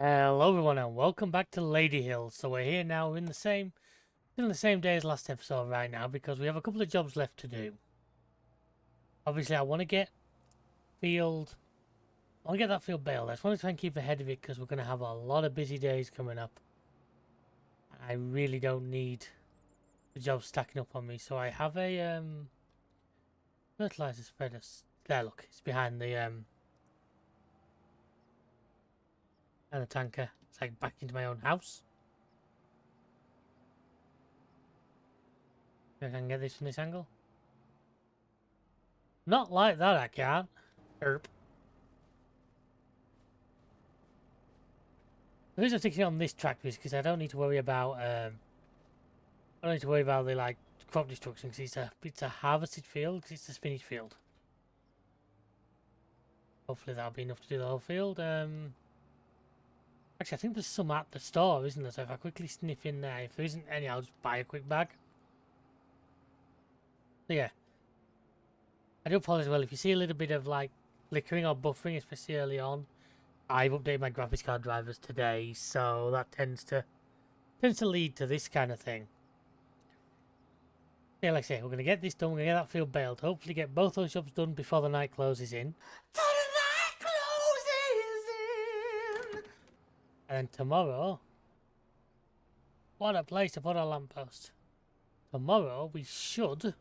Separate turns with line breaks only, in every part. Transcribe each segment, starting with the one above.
Hello everyone and welcome back to Ladyhill. So we're here now in the same day as last episode right now because we have a couple of jobs left to do. Obviously I want to get that field baled. I just want to try and keep ahead of it because we're going to have a lot of busy days coming up. I really don't need the job stacking up on me. So I have a fertilizer spreader. There, look, it's behind the tanker. It's like back into my own house. If I can get this from this angle. Not like that, I can't. Erp. The reason I'm sticking it on this track is because I don't need to worry about the like crop destruction because it's a harvested field because it's a spinach field. Hopefully that'll be enough to do the whole field. Actually, I think there's some at the store, isn't there? So if I quickly sniff in there, if there isn't any, I'll just buy a quick bag. So yeah, I do apologize. Well, if you see a little bit of like flickering or buffering, especially early on, I've updated my graphics card drivers today, so that tends to lead to this kind of thing. Yeah, like I say, we're going to get this done. We're going to get that field baled. Hopefully get both those jobs done before the night closes in. The night closes in! And then tomorrow... What a place to put a lamppost. Tomorrow we should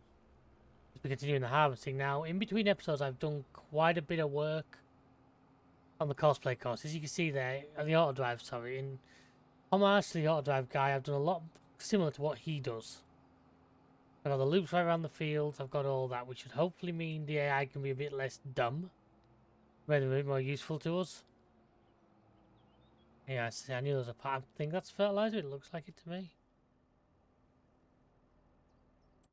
be continuing the harvesting. Now, in between episodes, I've done quite a bit of work on the cosplay course. As you can see there, on the auto drive, sorry. In homage to the auto drive guy, I've done a lot similar to what he does. I've got the loops right around the fields, I've got all that, which should hopefully mean the AI can be a bit less dumb. Maybe a bit more useful to us. Yeah, I knew there was a part. I think that's fertilizer, it looks like it to me.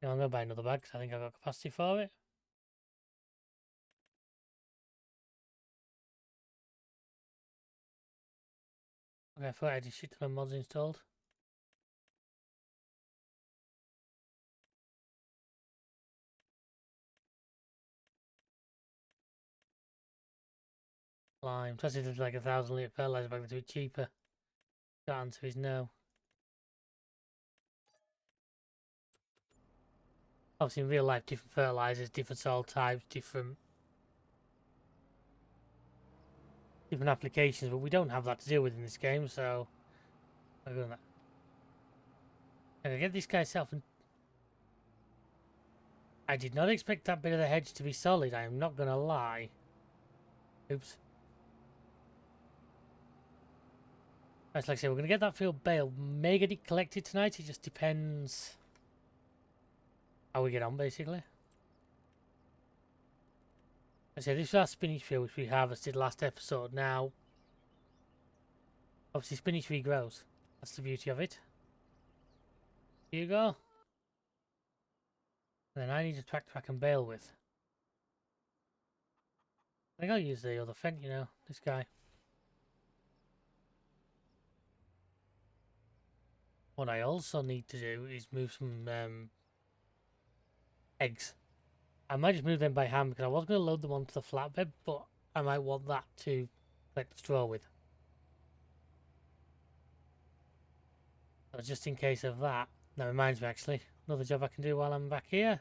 Yeah, I'm going to buy another bag because I think I've got capacity for it. Okay, I thought I had a shit ton of mods installed. Lime. Plus it is like 1,000 litre fertilizer bag to be cheaper. That answer is no. Obviously in real life, different fertilizers, different soil types, different applications, but we don't have that to deal with in this game, so I'm going to get this guy self. And I did not expect that bit of the hedge to be solid, I am not going to lie. Oops. That's like I say, we're going to get that field baled. May get it collected tonight, it just depends how we get on, basically. I say this is our spinach field, which we harvested last episode. Now, obviously spinach regrows. That's the beauty of it. Here you go. And then I need a track and bale with. I think I'll use the other fence, this guy. What I also need to do is move some eggs. I might just move them by hand because I was going to load them onto the flatbed, but I might want that to collect the straw with. So just in case of that, that reminds me actually, another job I can do while I'm back here.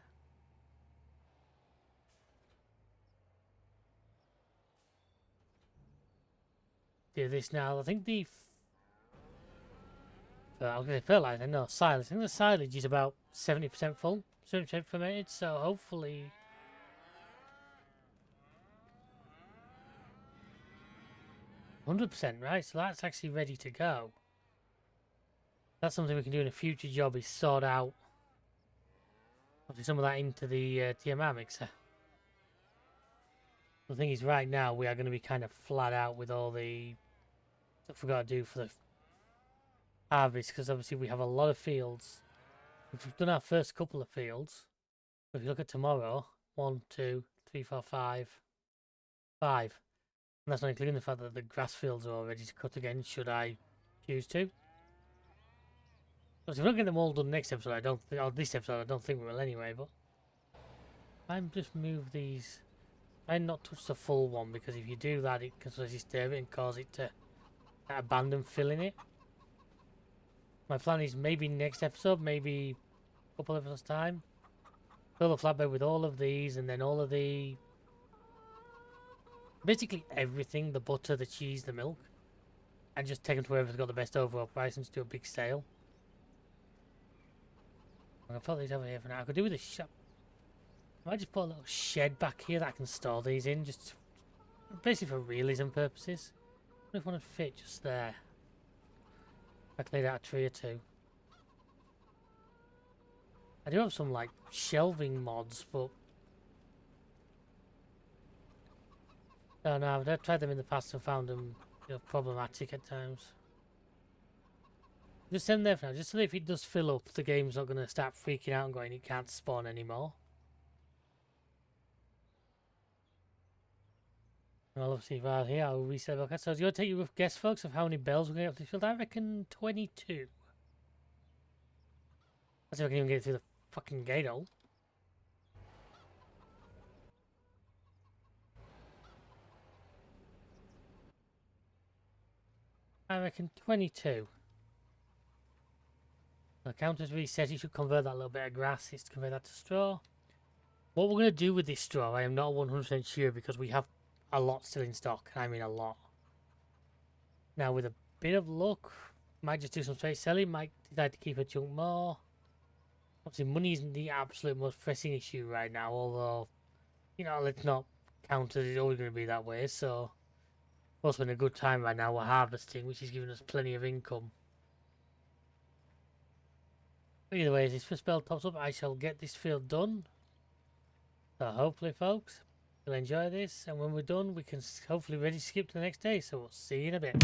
Do this now. I think I was going to say fertilizer, no, silage. I think the silage is about 70% full, 70% fermented, so hopefully... %, right? So that's actually ready to go. That's something we can do in a future job, is sort out some of that into the TMR mixer. The thing is, right now, we are going to be kind of flat out with all the stuff we've got to do for the harvest, because obviously we have a lot of fields. We've done our first couple of fields. If you look at tomorrow, 1, 2, 3, 4, 5. And that's not including the fact that the grass fields are all ready to cut again, should I choose to. But if we don't get them all done next episode, or this episode, I don't think we will anyway, but... I'm just move these... I not touch the full one, because if you do that, it can sort of disturb it and cause it to abandon filling it. My plan is maybe next episode, maybe a couple of episodes time, fill the flatbed with all of these, and then all of the basically everything, the butter, the cheese, the milk, and just take them to wherever's got the best overall price and just do a big sale. I'm gonna put these over here for now. I could do with a shop. I might just put a little shed back here that I can store these in, just basically for realism purposes. What if one would fit just there? I could lay out a tree or two. I do have some like shelving mods, but I don't know. I've tried them in the past and found them, you know, problematic at times. Just send them there for now, just so that if it does fill up, the game's not going to start freaking out and going, it can't spawn anymore. Well, obviously, right here, I'll reset the broadcast. So, do you want to take your rough guess, folks, of how many bells we're going to get up this field? I reckon 22. Let's see if I can even get through the fucking gate hole. I reckon 22. The counter's reset. You should convert that little bit of grass. It's to convert that to straw. What we're going to do with this straw, I am not 100% sure because we have a lot still in stock. I mean a lot. Now, with a bit of luck, might just do some straight selling. Might decide to keep a chunk more. Obviously, money isn't the absolute most pressing issue right now. Although, you know, let's not count it. It's always going to be that way. So, also in a good time right now, we're harvesting, which is giving us plenty of income. But either way, as this first bell pops up, I shall get this field done. So hopefully, folks, you'll enjoy this. And when we're done, we can hopefully ready to skip to the next day. So we'll see you in a bit.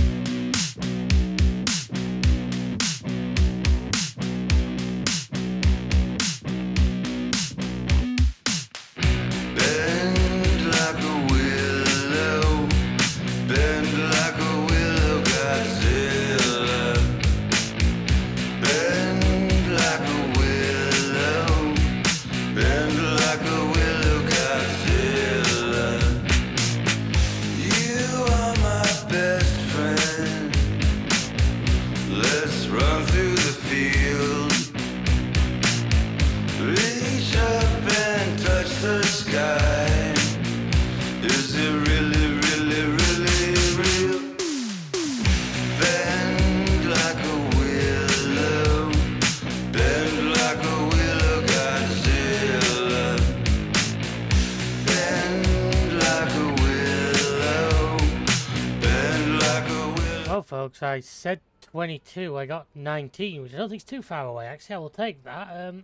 Folks, I said 22, I got 19, which I don't think is too far away. Actually, I will take that. I'm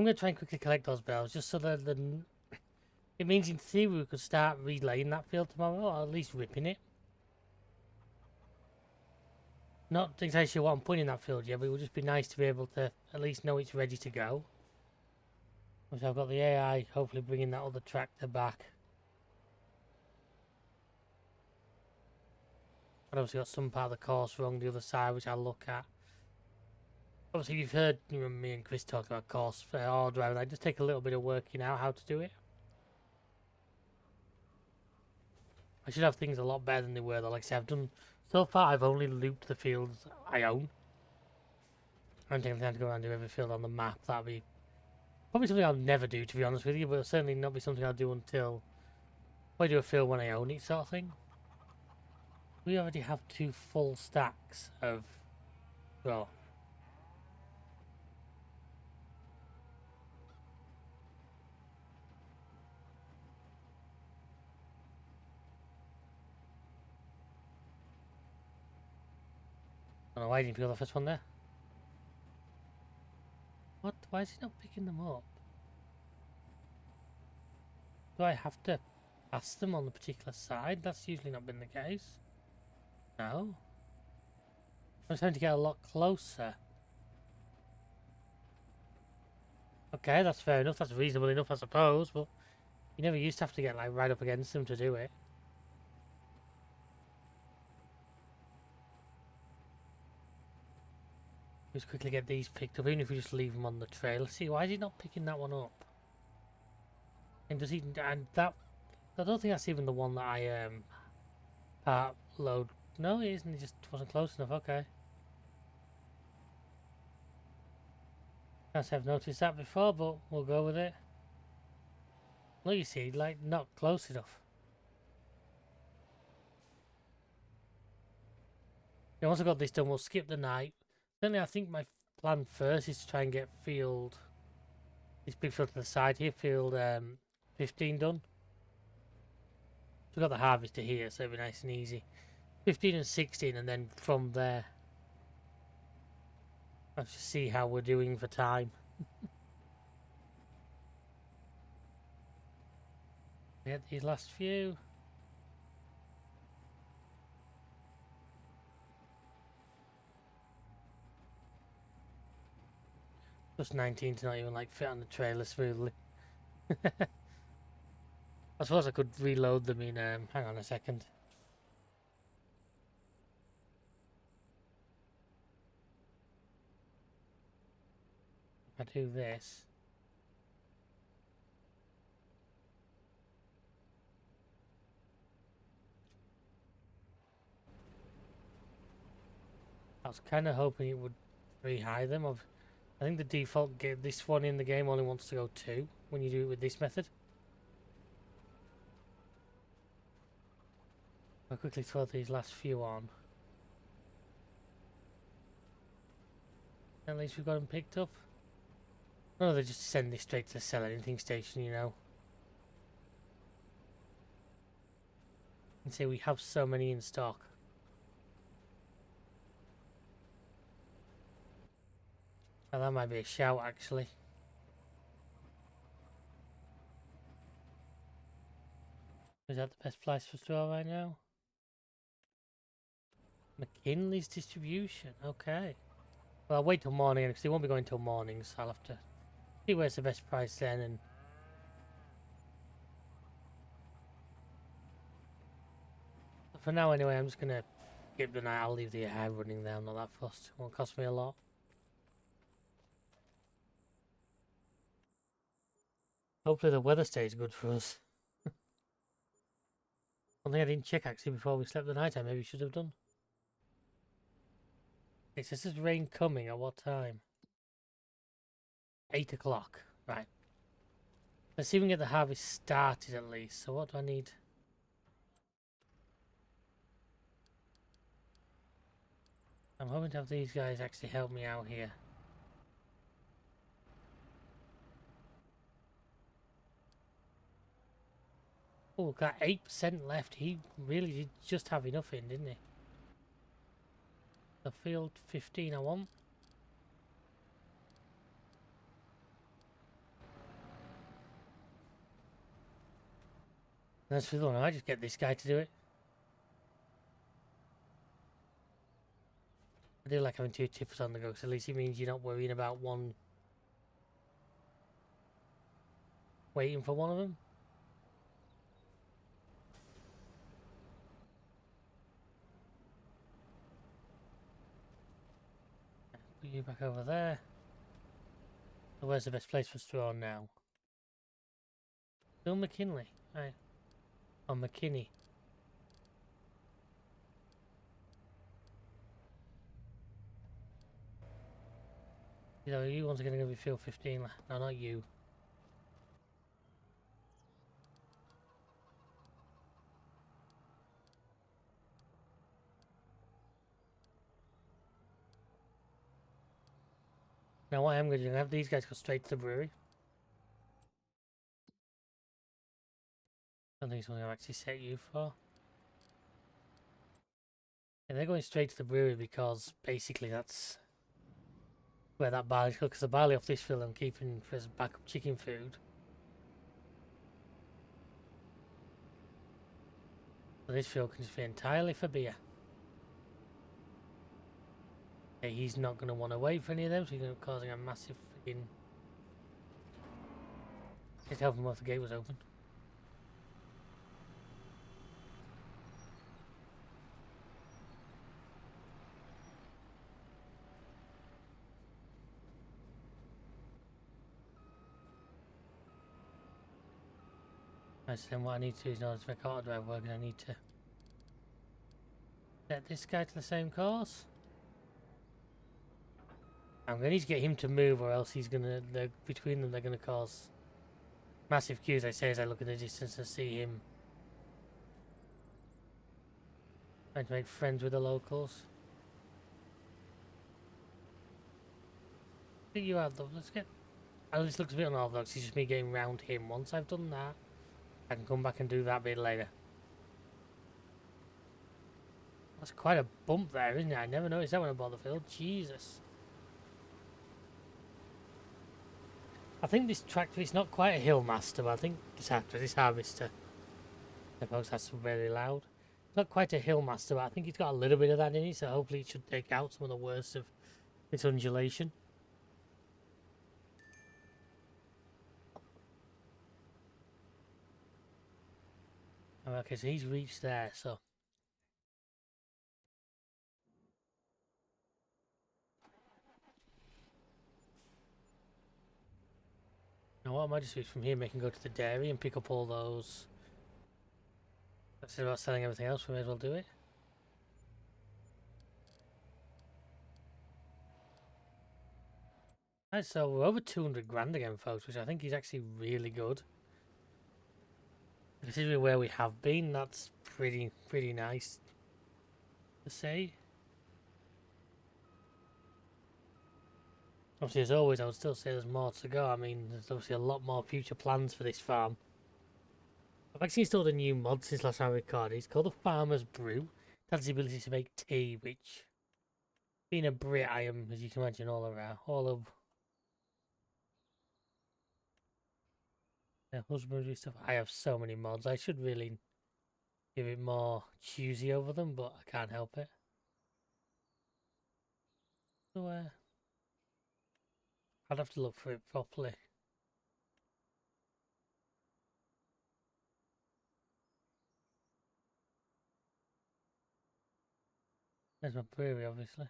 going to try and quickly collect those bells, just so that it means in theory we could start relaying that field tomorrow, or at least ripping it. Not exactly sure what I'm putting in that field yet, but it would just be nice to be able to at least know it's ready to go. So I've got the AI hopefully bringing that other tractor back. I've obviously got some part of the course wrong, the other side, which I'll look at. Obviously, you've heard me and Chris talk about course or driving. I just take a little bit of working out how to do it. I should have things a lot better than they were, though. Like I said, so far, I've only looped the fields I own. I don't take the time to go around and do every field on the map. That'd be probably something I'll never do, to be honest with you, but it'll certainly not be something I'll do until I do a field when I own it, sort of thing. We already have 2 full stacks of straw. I don't know why didn't you peel the first one there. What? Why is he not picking them up? Do I have to pass them on the particular side? That's usually not been the case. No. I'm trying to get a lot closer. Okay, that's fair enough. That's reasonable enough, I suppose, but you never used to have to get like right up against them to do it. Just quickly get these picked up, even if we just leave them on the trail. Let's see, why is he not picking that one up? And does he? And that, I don't think that's even the one that I part load No, it isn't. It just wasn't close enough. Okay. Can't say I've noticed that before, but we'll go with it. Look, you see, like, not close enough. Once I've got this done, we'll skip the night. Certainly, I think my plan first is to try and get field, this big field to the side here, field 15 done. So we've got the harvester here, so it'll be nice and easy. 15 and 16, and then from there, let's just see how we're doing for time. Get these last few. Plus 19 to not even like fit on the trailer smoothly. I suppose I could reload them in, hang on a second. If I do this. I was kind of hoping it would re-high them. I think the default this one in the game only wants to go 2 when you do it with this method. I'll quickly throw these last few on. At least we've got them picked up. No, they just send this straight to the sell anything station, you know. And say we have so many in stock. Now that might be a shout, actually. Is that the best price for store right now? McKinley's distribution, okay. Well, I'll wait till morning because they won't be going till morning, so I'll have to see where's the best price then. And for now, anyway, I'm just gonna skip the night. I'll leave the air running there. I'm not that fussed. It won't cost me a lot. Hopefully the weather stays good for us. One thing I didn't check actually before we slept the night, I maybe should have done. It says there's rain coming at what time? 8 o'clock. Right. Let's see if we can get the harvest started at least. So what do I need? I'm hoping to have these guys actually help me out here. Oh, got 8% left. He really did just have enough in, didn't he? The field 15 I want. That's the one. I just get this guy to do it. I do like having 2 tippers on the go, because at least it means you're not worrying about one waiting for one of them. Put you back over there. So where's the best place for straw now? Still McKinley. Right. Oh, McKinney. You know, you ones are going to give me field 15. No, not you. Now what I am going to do is have these guys go straight to the brewery. I don't think it's something I've actually set you for. And they're going straight to the brewery because basically that's where that barley's cooked. Because the barley off this field I'm keeping for as backup chicken food. So this field can just be entirely for beer. Okay, he's not going to want to wait for any of them, so he's going to be causing a massive freaking... Just help him if the gate was open. Right, so then what I need to do is in order to make auto drive work, I need to Set this guy to the same course. I'm going to need to get him to move, or else he's going to... Between them, they're going to cause massive queues, I say, as I look at the distance and see him trying to make friends with the locals. Get you out, though. Let's get... Oh, this looks a bit unorthodox. It's just me getting round him. Once I've done that, I can come back and do that bit later. That's quite a bump there, isn't it? I never noticed that when I bought the field. Jesus. I think this tractor is not quite a hill master, but I think this harvester, the folks, that's very loud. It's not quite a hill master, but I think it's got a little bit of that in it, so hopefully it should take out some of the worst of this undulation. Oh, okay, so he's reached there, so... Now what I might just do from here, I can go to the dairy and pick up all those. That's about selling everything else, we may as well do it. Right, so we're over 200 grand again, folks, which I think is actually really good. Considering where we have been, that's pretty nice to say. Obviously, as always, I would still say there's more to go. I mean, there's obviously a lot more future plans for this farm. I've actually installed a new mod since last time I recorded. It's called the Farmer's Brew. It has the ability to make tea, which, being a Brit, I am, as you can imagine, all around. All of the husbandry stuff. I have so many mods. I should really give it more choosy over them, but I can't help it. So, I'd have to look for it properly. There's my brewery, obviously.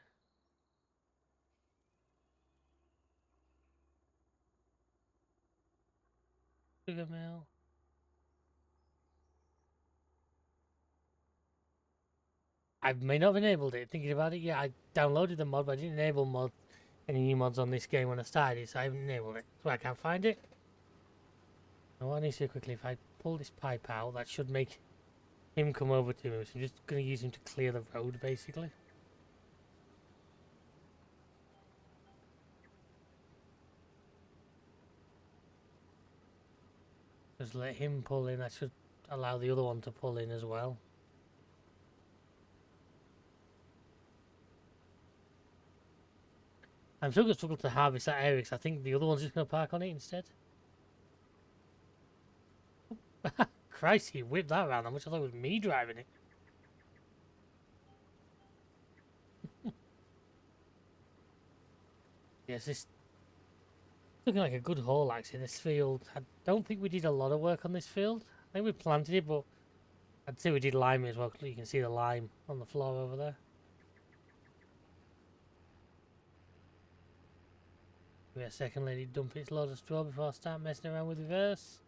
Sugar mill. I may not have enabled it. Thinking about it, yeah, I downloaded the mod, but I didn't enable any new mods on this game when I started it, so I haven't enabled it. So I can't find it. Now what I need to do quickly, if I pull this pipe out, that should make him come over to me. So I'm just going to use him to clear the road, basically. Just let him pull in. That should allow the other one to pull in as well. I'm still going to struggle to harvest that area because I think the other one's just going to park on it instead. Christ, he whipped that around. How much I thought it was me driving it. Yes, this looking like a good haul actually. This field, I don't think we did a lot of work on this field. I think we planted it, but I'd say we did lime as well. Cause you can see the lime on the floor over there. Give me a second, lady. Dump its load of straw before I start messing around with reverse.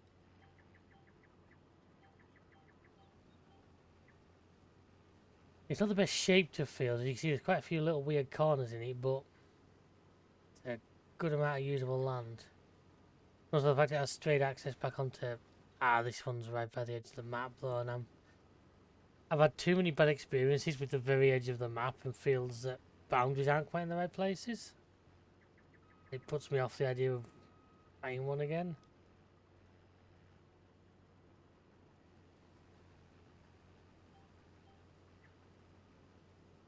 It's not the best shaped of fields. As you can see, there's quite a few little weird corners in it, but it's a good amount of usable land. Also, the fact it has straight access back onto... this one's right by the edge of the map, though, and I've had too many bad experiences with the very edge of the map and fields that boundaries aren't quite in the right places. It puts me off the idea of buying one again.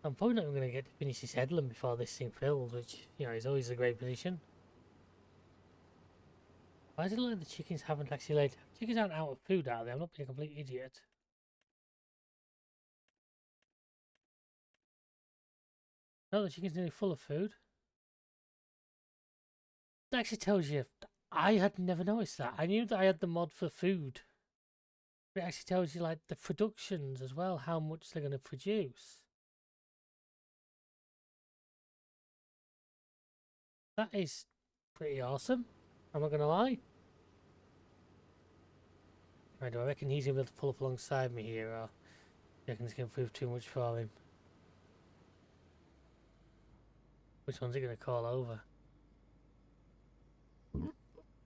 I'm probably not even going to get to finish this headland before this thing fills, which, you know, is always a great position. Why does it look like the chickens haven't actually laid... Chickens aren't out of food, are they? I'm not being a complete idiot. No, the chicken's nearly full of food. That actually tells you... I had never noticed that. I knew that I had the mod for food. But it actually tells you, like, the productions as well, how much they're going to produce. That is pretty awesome. I'm not going to lie. Right, do I reckon he's going to be able to pull up alongside me here, or do you reckon it's going to prove too much for him? Which one's it going to call over?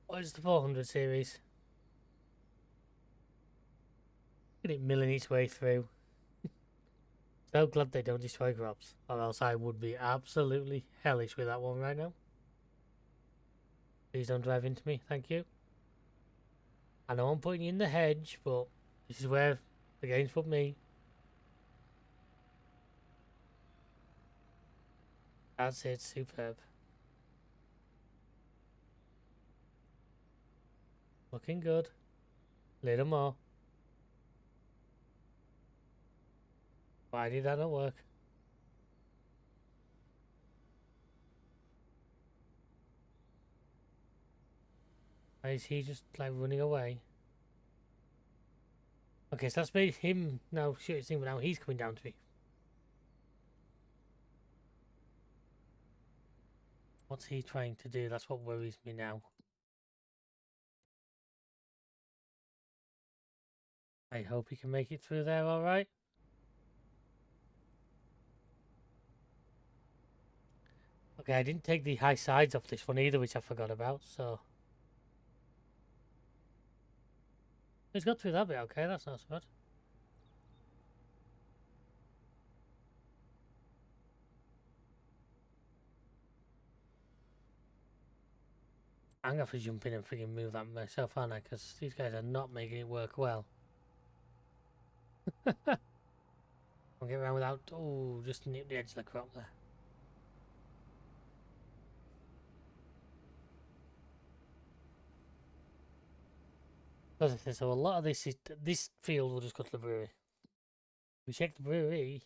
What is the 400 series? Look at it milling its way through. So glad they don't destroy crops, or else I would be absolutely hellish with that one right now. Please don't drive into me, thank you. I know I'm putting you in the hedge, but this is where the game's put me. That's it, superb. Looking good. Little more. Why did that not work? Why is he just like running away? Okay, so that's made him now shoot his thing, but now he's coming down to me. What's he trying to do? That's what worries me now. I hope he can make it through there alright. Okay, I didn't take the high sides off this one either, which I forgot about, so... He's got through that bit, okay, that's not so bad. I'm gonna have to jump in and freaking move that myself, aren't I? Because these guys are not making it work well. I'll get around without... Oh, just nip the edge of the crop there. So a lot of this field will just go to the brewery. We check the brewery,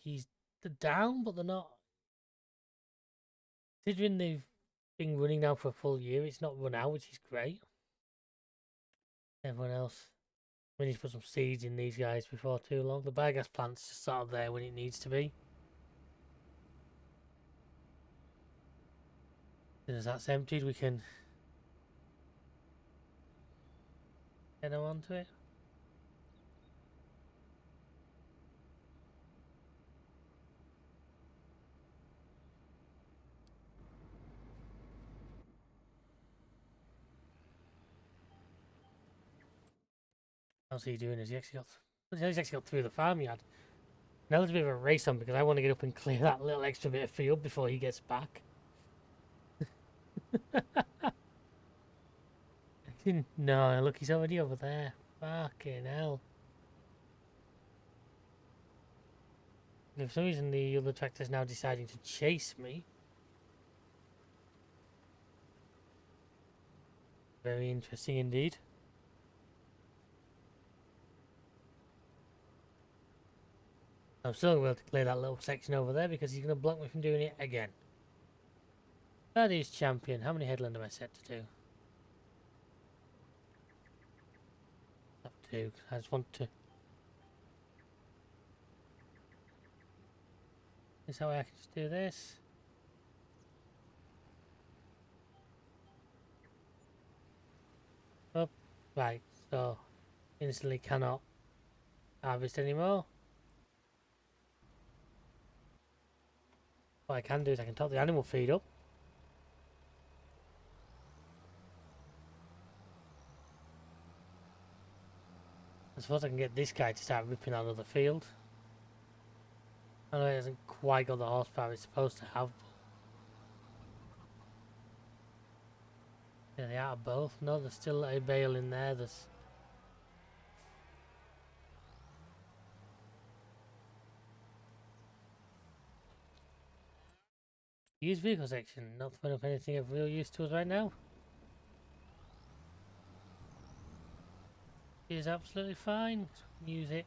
they're down, but they're not. Considering they've been running now for a full year, it's not run out, which is great. Everyone else, we need to put some seeds in these guys before too long. The biogas plant's just sort of there when it needs to be. As soon as that's emptied, we can get them onto it. How's he doing? He's actually got through the farmyard. Now there's a bit of a race on because I want to get up and clear that little extra bit of field before he gets back. No, look, he's already over there. Fucking hell. And for some reason, the other tractor's now deciding to chase me. Very interesting indeed. I'm still going to clear that little section over there because he's going to block me from doing it again. That is champion. How many headland am I set to do? Up to. I just want to... Is that way I can just do this? Up. Right, so instantly cannot harvest anymore. What I can do is I can top the animal feed up. I suppose I can get this guy to start ripping out of the field. I know it hasn't quite got the horsepower it's supposed to have. Yeah, they are both. No, there's still a bale in there. There's... Used vehicle section. Not throwing up anything of real use to us right now. It is absolutely fine. Use it.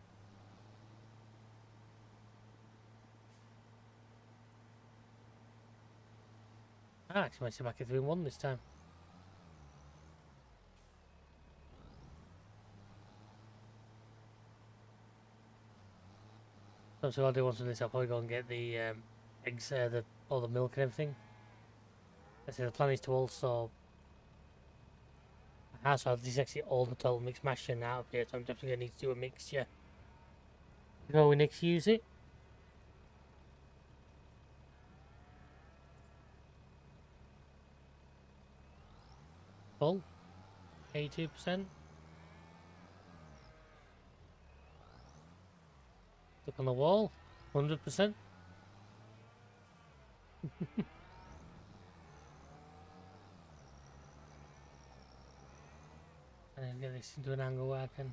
I actually managed to back it 3-1 this time. So I'll do once of this. I'll probably go and get the eggs, all the milk and everything. I say the plan is to also... So this is actually all the total mixed mash out of here, so I'm definitely going to need to do a mixture. Before we next use it. Full. 82%. Look on the wall. 100%. And get this into an angle where I can.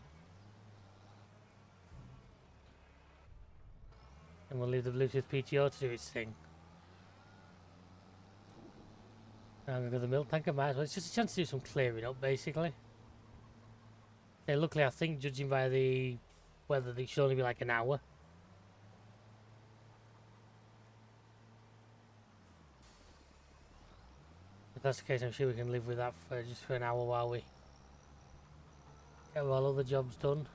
And we'll leave the Bluetooth PTO to do its thing. Now I'm going to go to the milk tank. I might as well. It's just a chance to do some clearing up, basically. Yeah, luckily, I think, judging by the weather, it should only be like an hour. If that's the case, I'm sure we can live with that for just for an hour while we get all other jobs done.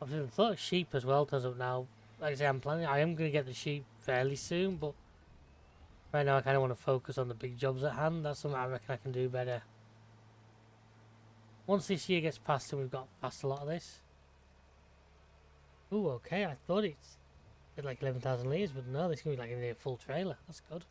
Obviously, the thought of sheep as well turns up now. Like I say, I am going to get the sheep fairly soon, but right now I kind of want to focus on the big jobs at hand. That's something I reckon I can do better. Once this year gets past and we've got past a lot of this. Ooh, okay, I thought it's like 11,000 litres, but no, this is going to be like a full trailer. That's good.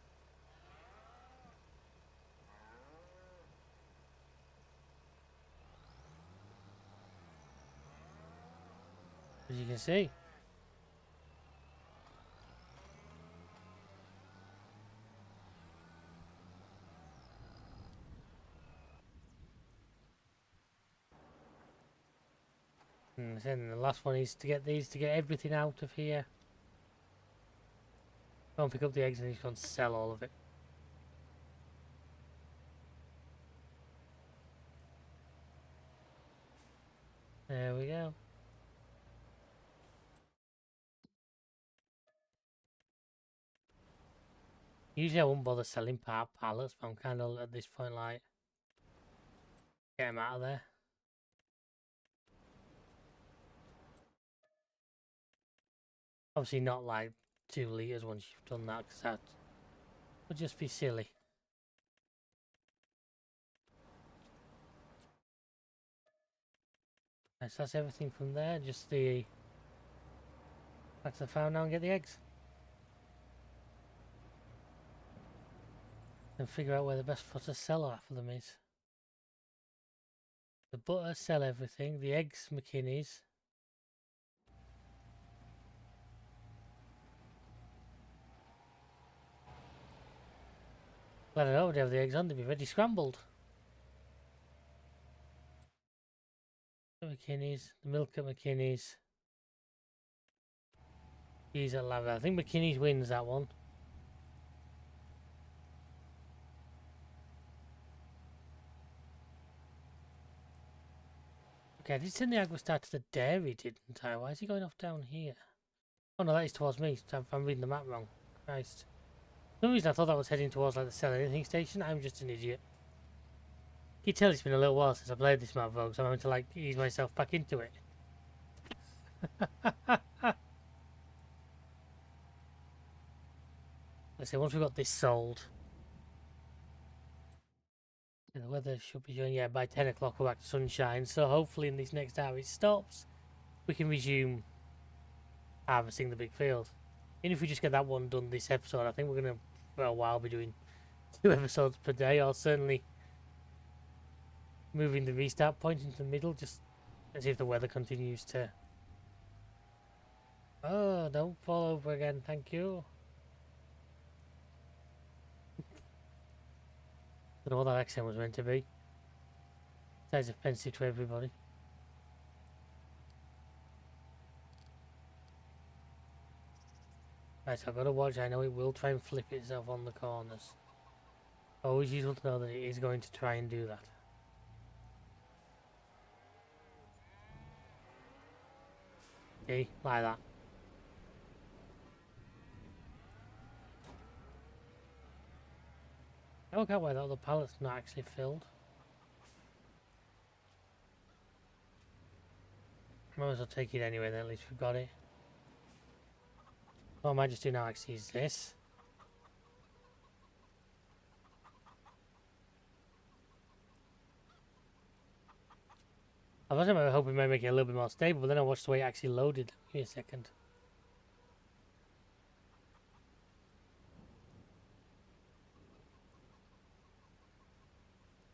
As you can see. And then the last one is to get everything out of here. Go and pick up the eggs and he's going to sell all of it. There we go. Usually I wouldn't bother selling pallets, but I'm kind of at this point like, get them out of there. Obviously not like 2 litres once you've done that, because that would just be silly. Right, so that's everything from there, just the back to the farm now and get the eggs. And figure out where the best spot to sell half of them is. The butter, sell everything. The eggs, McKinney's. Glad I don't have the eggs on, they'd be ready scrambled. The McKinney's, the milk at McKinney's. Cheese at Lava. I think McKinney's wins that one. Okay, I did send the Agua to the dairy, didn't I? Why is he going off down here? Oh no, that is towards me. I'm reading the map wrong. Christ. For some reason I thought that was heading towards like the sell anything station. I'm just an idiot. You can tell it's been a little while since I played this map, folks. I'm having to like ease myself back into it. Let's see, once we've got this sold. Yeah, the weather should be showing, yeah, by 10 o'clock we're back to sunshine. So hopefully in this next hour it stops. We can resume harvesting the big field. And if we just get that one done this episode, I think we're going to, for a while, be doing 2 episodes per day, or certainly moving the restart point into the middle, just as if the weather continues to... Oh, don't fall over again, thank you. Don't know what that accent was meant to be. Sounds offensive to everybody. Right, so I've got to watch. I know it will try and flip itself on the corners. Always useful to know that it is going to try and do that. See, like that. I work out why the other pallet's not actually filled. Might as well take it anyway, then at least we've got it. What I might just do now actually is this. I was hoping it might make it a little bit more stable, but then I watched the way it actually loaded. Give me a second.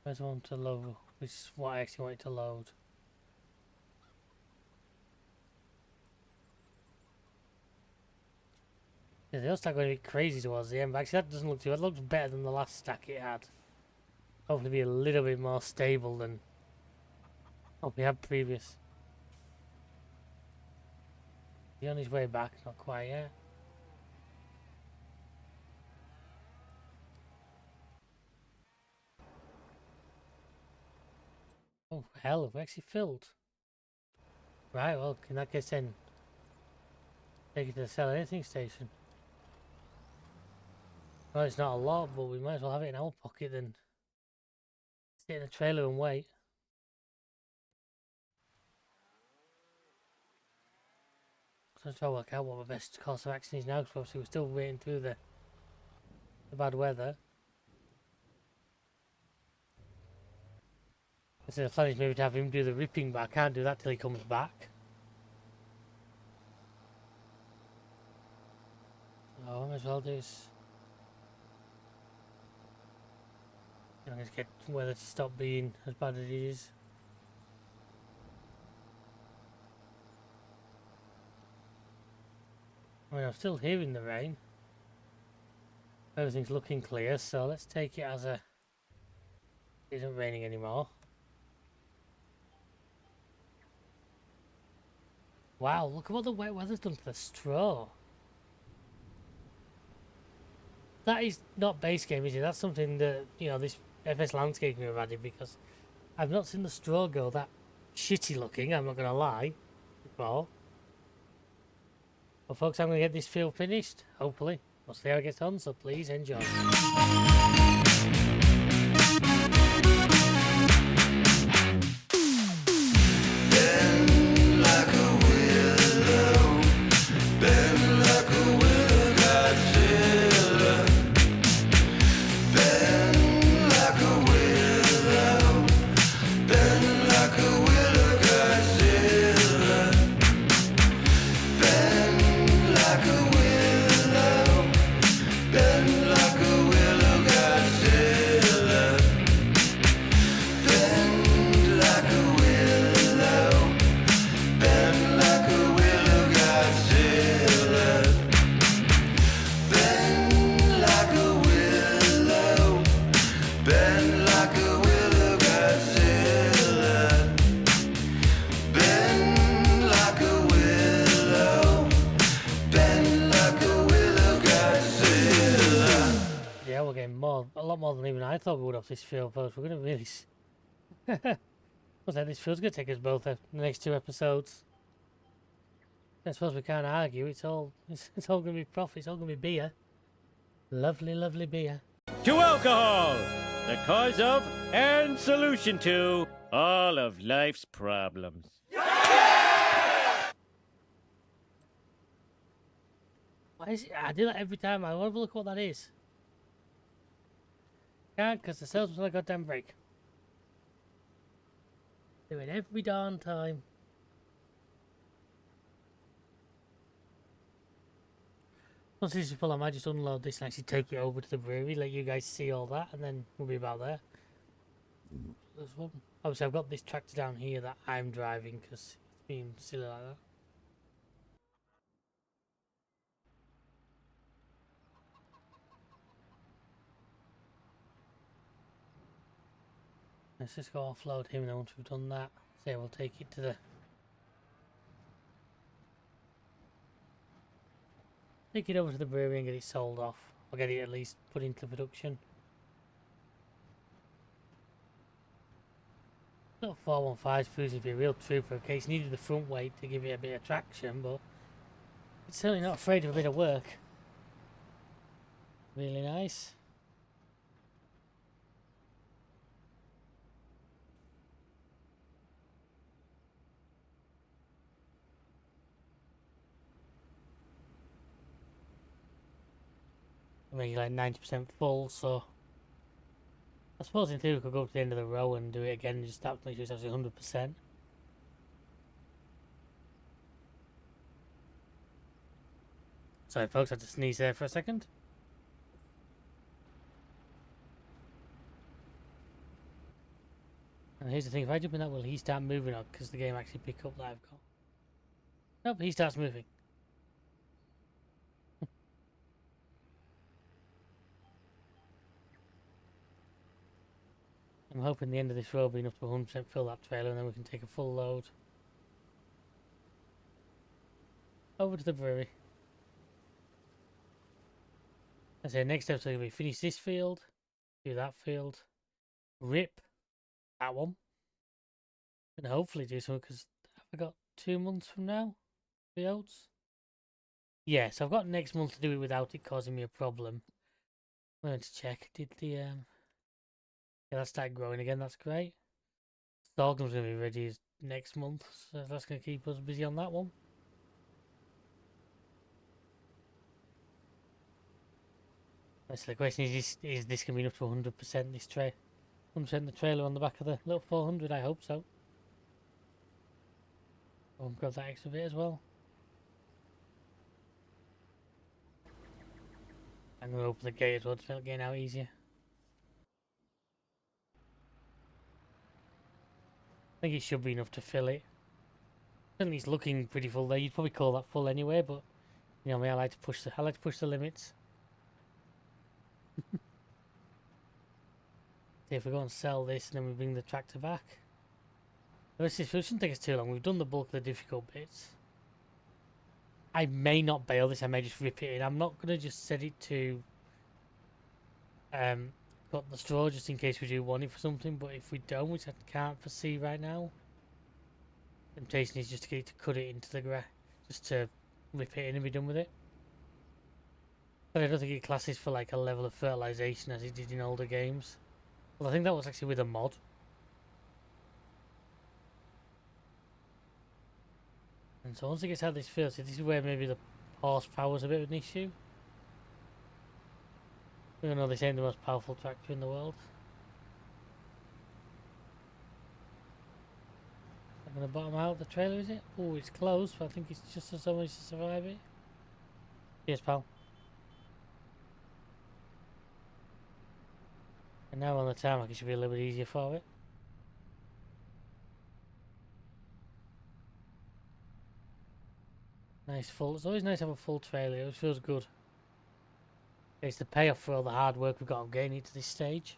Where's the one to load? Which is what I actually wanted to load. Yeah, they all start going a bit crazy towards the end, but actually that doesn't look too bad. It looks better than the last stack it had. Hopefully be a little bit more stable than what we had previous. He's on his way back, not quite yet. Oh hell, have we actually filled? Right, well in that case then take it to the sell anything station. Well, it's not a lot, but we might as well have it in our pocket then. Sit in the trailer and wait. So I'm trying to work out what my best course of action is now, because obviously we're still waiting through the bad weather. So the plan is maybe to have him do the ripping, but I can't do that till he comes back. So I might as well do is... I'm going to get weather to stop being as bad as it is. I mean, I'm still hearing the rain. Everything's looking clear, so let's take it as a... It isn't raining anymore. Wow, look at what the wet weather's done to the straw. That is not base game, is it? That's something that, you know, this FSLandscaping have added, because I've not seen the straw go that shitty looking, I'm not going to lie, before. Well, folks, I'm going to get this field finished, hopefully. We'll see how it gets on, so please enjoy. A lot more than even I thought we would off this field, folks. We're going to really... Looks like this field's going to take us both the next 2 episodes. I suppose we can't argue. It's all going to be profit. It's all going to be beer. Lovely, lovely beer.
To alcohol, the cause of and solution to all of life's problems.
Why is it? I do that every time. I want to have a look what that is. Can't, because the salesman's on a goddamn break. Do it every darn time. Once this is full, I might just unload this and actually take it over to the brewery, let you guys see all that, and then we'll be about there. There's one. Obviously, I've got this tractor down here that I'm driving because it's being silly like that. Let's just go offload him, and once we've done that, say we'll take it to the... Take it over to the brewery and get it sold off. Or get it at least put into production. Not 415's proves to be a real trooper. Okay, it's needed the front weight to give it a bit of traction, but it's certainly not afraid of a bit of work. Really nice. I mean, like 90% full, so I suppose in theory we could go to the end of the row and do it again and just start to make sure it's actually 100%. Sorry folks, I had to sneeze there for a second. And here's the thing, if I jump in that, will he start moving up? Because the game actually pick up that I've got. Nope, he starts moving. I'm hoping the end of this road will be enough to 100% fill that trailer and then we can take a full load. Over to the brewery. I say next episode will be finish this field, do that field, rip that one, and hopefully do something because I've got 2 months from now, the oats. Yes, I've got next month to do it without it causing me a problem. I'm going to check. Did the yeah, that started growing again? That's great. Sorghum's going to be ready next month, so that's going to keep us busy on that one. So the question is this going to be enough to 100% this tray? 100% the trailer on the back of the little 400? I hope so. I'll grab that extra bit as well. I'm going to open the gate as well to make it getting out easier. I think it should be enough to fill it. Certainly it's looking pretty full there. You'd probably call that full anyway, but you know me, I like to push the limits. See if we go and sell this and then we bring the tractor back. It shouldn't take us too long. We've done the bulk of the difficult bits. I may not bail this. I may just rip it in. I'm not going to just set it to cut the straw just in case we do want it for something. But if we don't, which I can't foresee right now, the temptation is just to get it to cut it into the grass, just to rip it in and be done with it. But I don't think it classes for like a level of fertilization as it did in older games. Well, I think that was actually with a mod. And so once it gets out of this field, so this is where maybe the horsepower is a bit of an issue. We all know this ain't the most powerful tractor in the world. I'm going to bottom out the trailer, is it? Oh, it's closed, but I think it's just as much to survive it. Yes, pal. And now on the tarmac, it should be a little bit easier for it. Nice full. It's always nice to have a full trailer. It feels good. It's the payoff for all the hard work we've got on getting it to this stage.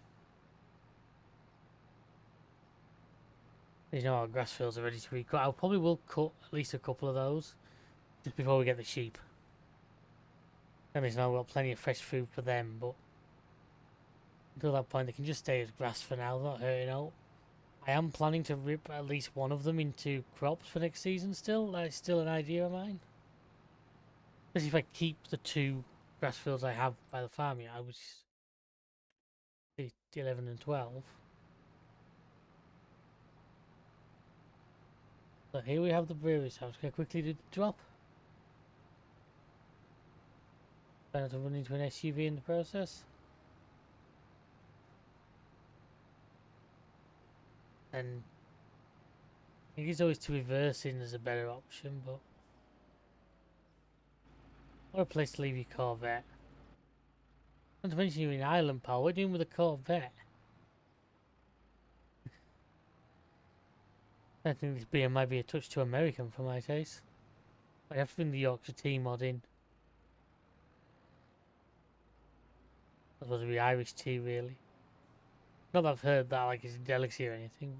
You know our grass fields are ready to be cut. I probably will cut at least a couple of those just before we get the sheep. That means now we've got plenty of fresh food for them, but until that point they can just stay as grass for now, not hurting out. I am planning to rip at least one of them into crops for next season still. That is still an idea of mine. Especially if I keep the 2 grass fields I have by the farm here, which is 11 and 12. So here we have the brewery, so I'm just going to quickly do the drop. Try not to run into an SUV in the process. And I think it's always to reverse in as a better option, but what a place to leave your Corvette. Not to mention you're in Ireland, pal. What are you doing with a Corvette? I think this beer might be a touch too American for my taste. I have to bring the Yorkshire tea mod in. That's supposed to be Irish tea, really. Not that I've heard that like it's a delicacy or anything.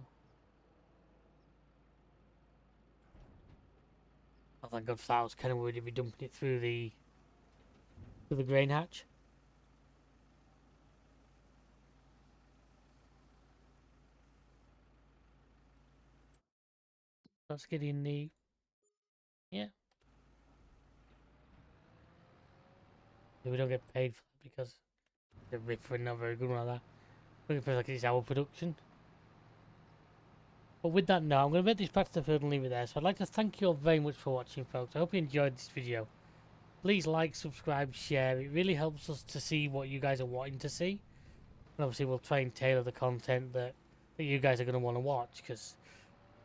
Oh, thank God for that. I was kind of worried he'd be dumping it through the grain hatch. Let's get in the... Yeah. We don't get paid for that because the Ripper not very good one like that. Looking for like it's our production. But with that note, I'm going to make this back to the field and leave it there. So I'd like to thank you all very much for watching, folks. I hope you enjoyed this video. Please like, subscribe, share. It really helps us to see what you guys are wanting to see. And obviously we'll try and tailor the content that you guys are going to want to watch. Because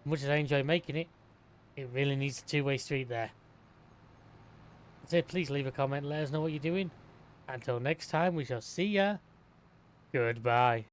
as much as I enjoy making it, it really needs a two-way street there. say please leave a comment, let us know what you're doing. Until next time, we shall see ya. Goodbye.